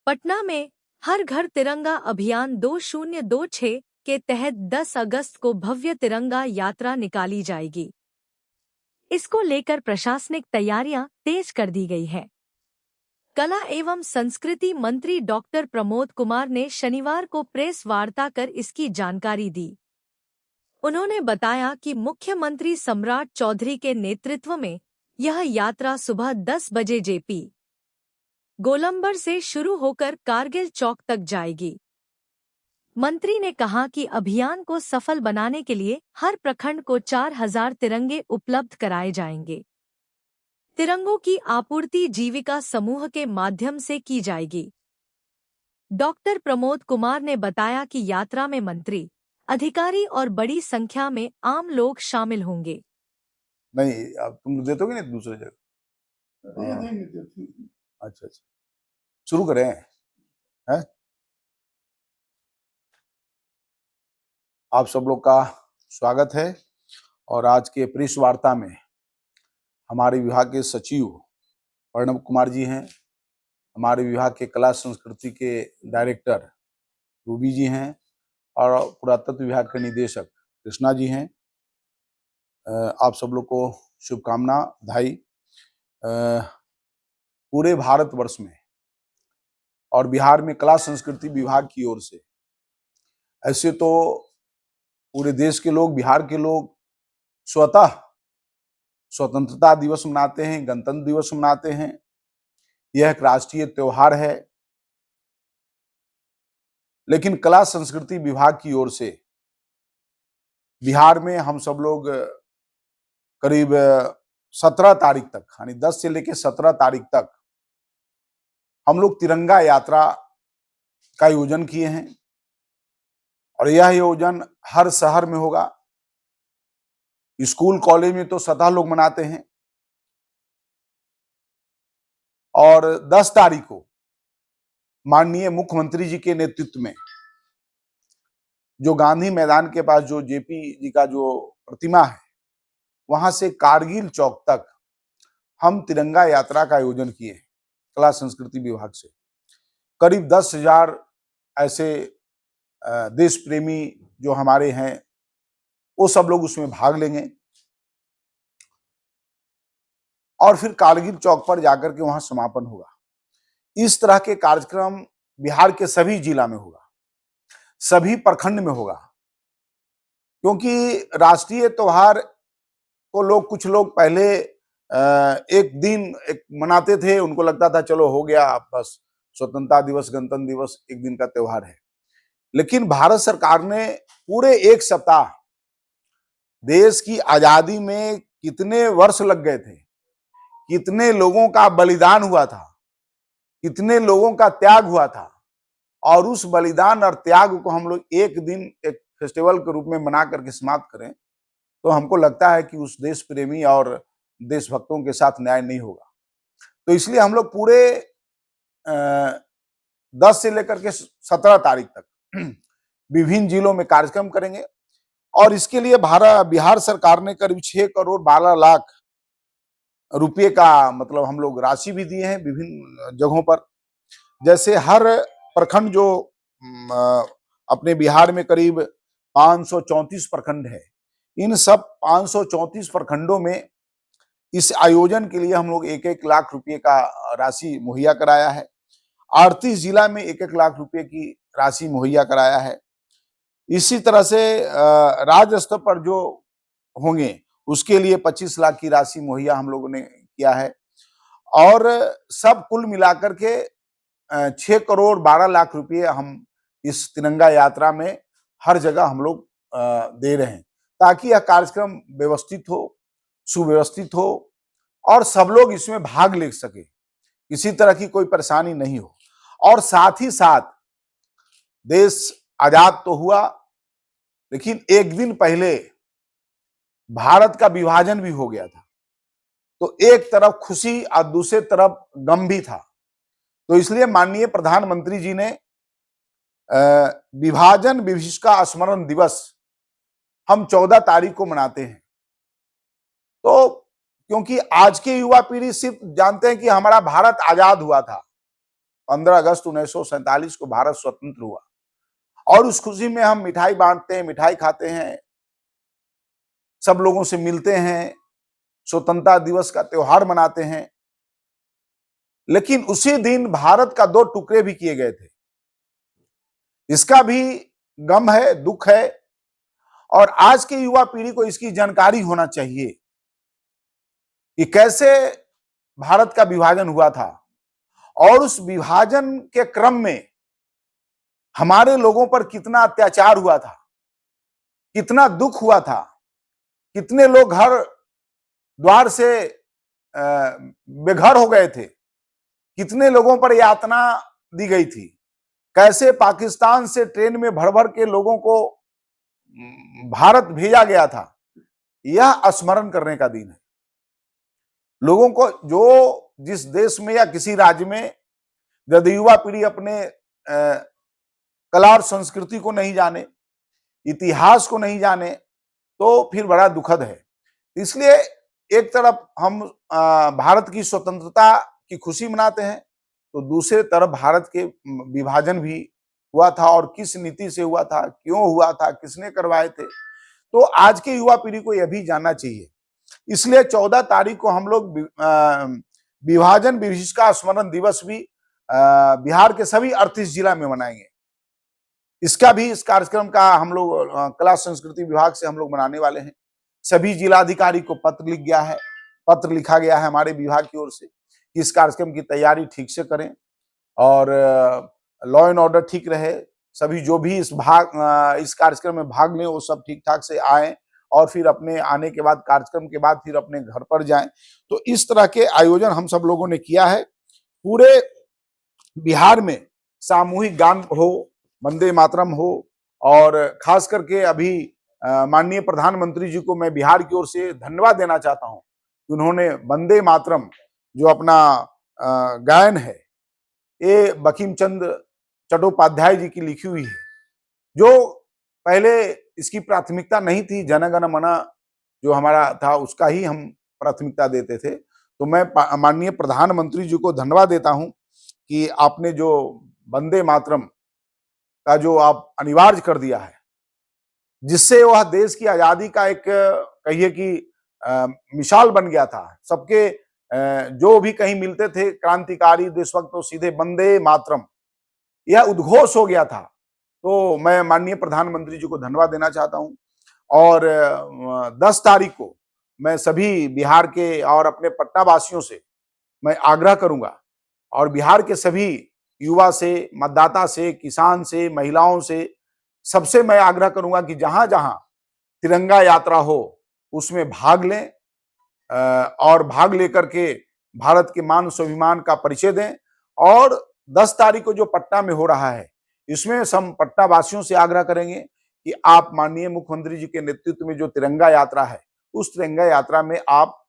पटना में हर घर तिरंगा अभियान 2026 के तहत 10 अगस्त को भव्य तिरंगा यात्रा निकाली जाएगी। इसको लेकर प्रशासनिक तैयारियां तेज कर दी गई है। कला एवं संस्कृति मंत्री डॉक्टर प्रमोद कुमार ने शनिवार को प्रेस वार्ता कर इसकी जानकारी दी। उन्होंने बताया कि मुख्यमंत्री सम्राट चौधरी के नेतृत्व में यह यात्रा सुबह 10 बजे जेपी गोलंबर से शुरू होकर कारगिल चौक तक जाएगी। मंत्री ने कहा कि अभियान को सफल बनाने के लिए हर प्रखंड को 4000 तिरंगे उपलब्ध कराए जाएंगे। तिरंगों की आपूर्ति जीविका समूह के माध्यम से की जाएगी। डॉक्टर प्रमोद कुमार ने बताया कि यात्रा में मंत्री, अधिकारी और बड़ी संख्या में आम लोग शामिल होंगे। नहीं, अब तुम देते हो कि नहीं दूसरे जगह? अच्छा, शुरू करें हैं? आप सब लोग का स्वागत है। और आज के प्रेस वार्ता में हमारे विभाग के सचिव प्रणव कुमार जी हैं, हमारे विभाग के कला संस्कृति के डायरेक्टर रूबी जी हैं और पुरातत्व विभाग के निदेशक कृष्णा जी हैं। आप सब लोग को शुभकामना बधाई। पूरे भारतवर्ष में और बिहार में कला संस्कृति विभाग की ओर से, ऐसे तो पूरे देश के लोग, बिहार के लोग स्वतः स्वतंत्रता दिवस मनाते हैं, गणतंत्र दिवस मनाते हैं। यह एक राष्ट्रीय त्योहार है। लेकिन कला संस्कृति विभाग की ओर से बिहार में हम सब लोग करीब 17 तारीख तक, यानी 10 से लेकर 17 तारीख तक हम लोग तिरंगा यात्रा का आयोजन किए हैं। और यह आयोजन हर शहर में होगा। स्कूल कॉलेज में तो स्वतः लोग मनाते हैं। और 10 तारीख को माननीय मुख्यमंत्री जी के नेतृत्व में जो गांधी मैदान के पास जो जेपी जी का जो प्रतिमा है, वहां से कारगिल चौक तक हम तिरंगा यात्रा का आयोजन किए हैं कला संस्कृति विभाग से। करीब 10,000 ऐसे देश प्रेमी जो हमारे हैं, वो सब लोग उसमें भाग लेंगे। और फिर कारगिल चौक पर जाकर के वहां समापन होगा। इस तरह के कार्यक्रम बिहार के सभी जिला में होगा, सभी प्रखंड में होगा। क्योंकि राष्ट्रीय त्योहार को लोग, कुछ लोग पहले एक दिन मनाते थे, उनको लगता था चलो हो गया, बस स्वतंत्रता दिवस, गणतंत्र दिवस एक दिन का त्योहार है। लेकिन भारत सरकार ने पूरे एक सप्ताह, देश की आजादी में कितने वर्ष लग गए थे, कितने लोगों का बलिदान हुआ था, कितने लोगों का त्याग हुआ था, और उस बलिदान और त्याग को हम लोग एक दिन एक फेस्टिवल के रूप में मना करके समाप्त करें, तो हमको लगता है कि उस देश प्रेमी और देशभक्तों के साथ न्याय नहीं होगा। तो इसलिए हम लोग पूरे 10 से लेकर के 17 तारीख तक विभिन्न जिलों में कार्यक्रम करेंगे। और इसके लिए बिहार सरकार ने करीब 6 करोड़ 12 लाख रुपये का मतलब हम लोग राशि भी दिए हैं विभिन्न जगहों पर। जैसे हर प्रखंड जो अपने बिहार में करीब 534 प्रखंड है, इन सब 534 प्रखंडों में इस आयोजन के लिए हम लोग 1-1 लाख रुपये का राशि मुहैया कराया है। 38 जिला में 1-1 लाख रुपये की राशि मुहैया कराया है। इसी तरह से राज्य स्तर पर जो होंगे उसके लिए 25 लाख की राशि मुहैया हम लोगों ने किया है। और सब कुल मिलाकर के 6 करोड़ 12 लाख रुपये हम इस तिरंगा यात्रा में हर जगह हम लोग दे रहे हैं, ताकि यह कार्यक्रम व्यवस्थित हो, सुव्यवस्थित हो और सब लोग इसमें भाग ले सके, किसी तरह की कोई परेशानी नहीं हो। और साथ ही साथ देश आजाद तो हुआ, लेकिन एक दिन पहले भारत का विभाजन भी हो गया था। तो एक तरफ खुशी और दूसरे तरफ गम भी था। तो इसलिए माननीय प्रधानमंत्री जी ने विभाजन विभीषिका स्मरण दिवस हम 14 तारीख को मनाते हैं। तो क्योंकि आज की युवा पीढ़ी सिर्फ जानते हैं कि हमारा भारत आजाद हुआ था, 15 अगस्त 1947 को भारत स्वतंत्र हुआ और उस खुशी में हम मिठाई बांटते हैं, मिठाई खाते हैं, सब लोगों से मिलते हैं, स्वतंत्रता दिवस का त्योहार मनाते हैं। लेकिन उसी दिन भारत का 2 टुकड़े भी किए गए थे। इसका भी गम है, दुख है और आज के युवा पीढ़ी को इसकी जानकारी होना चाहिए कि कैसे भारत का विभाजन हुआ था और उस विभाजन के क्रम में हमारे लोगों पर कितना अत्याचार हुआ था, कितना दुख हुआ था, कितने लोग घर द्वार से बेघर हो गए थे, कितने लोगों पर यातना दी गई थी, कैसे पाकिस्तान से ट्रेन में भर भर के लोगों को भारत भेजा गया था। यह स्मरण करने का दिन है। लोगों को जो जिस देश में या किसी राज्य में यदि युवा पीढ़ी अपने कला और संस्कृति को नहीं जाने, इतिहास को नहीं जाने, तो फिर बड़ा दुखद है। इसलिए एक तरफ हम भारत की स्वतंत्रता की खुशी मनाते हैं, तो दूसरे तरफ भारत के विभाजन भी हुआ था और किस नीति से हुआ था, क्यों हुआ था, किसने करवाए थे, तो आज के युवा पीढ़ी को यह भी जानना चाहिए। इसलिए 14 तारीख को हम लोग विभाजन विभीषिका स्मरण दिवस भी बिहार के सभी 38 जिला में मनाएंगे। इसका भी इस कार्यक्रम का हम लोग कला संस्कृति विभाग से हम लोग मनाने वाले हैं। सभी जिलाधिकारी को पत्र लिखा गया है हमारे विभाग की ओर से कि इस कार्यक्रम की तैयारी ठीक से करें और लॉ एंड ऑर्डर ठीक रहे। सभी जो भी इस कार्यक्रम में भाग लें वो सब ठीक ठाक से आए और फिर अपने आने के बाद कार्यक्रम के बाद फिर अपने घर पर जाएं। तो इस तरह के आयोजन हम सब लोगों ने किया है। पूरे बिहार में सामूहिक गान हो, वंदे मातरम हो और खास करके अभी माननीय प्रधानमंत्री जी को मैं बिहार की ओर से धन्यवाद देना चाहता हूं कि उन्होंने वंदे मातरम जो अपना गायन है ये बंकिम चंद्र चट्टोपाध्याय जी की लिखी हुई है, जो पहले इसकी प्राथमिकता नहीं थी। जन गण मन जो हमारा था उसका ही हम प्राथमिकता देते थे। तो मैं माननीय प्रधानमंत्री जी को धन्यवाद देता हूं कि आपने जो वंदे मातरम का जो आप अनिवार्य कर दिया है, जिससे वह देश की आजादी का एक कहिए कि मिसाल बन गया था। सबके जो भी कहीं मिलते थे क्रांतिकारी देशभक्त तो सीधे वंदे मातरम यह उद्घोष हो गया था। तो मैं माननीय प्रधानमंत्री जी को धन्यवाद देना चाहता हूं और 10 तारीख को मैं सभी बिहार के और अपने पटना वासियों से मैं आग्रह करूंगा और बिहार के सभी युवा से, मतदाता से, किसान से, महिलाओं से, सबसे मैं आग्रह करूंगा कि जहां जहां तिरंगा यात्रा हो उसमें भाग लें और भाग लेकर के भारत के मान स्वाभिमान का परिचय दें। और 10 तारीख को जो पटना में हो रहा है इसमें हम पटना वासियों से आग्रह करेंगे कि आप माननीय मुख्यमंत्री जी के नेतृत्व में जो तिरंगा यात्रा है उस तिरंगा यात्रा में आप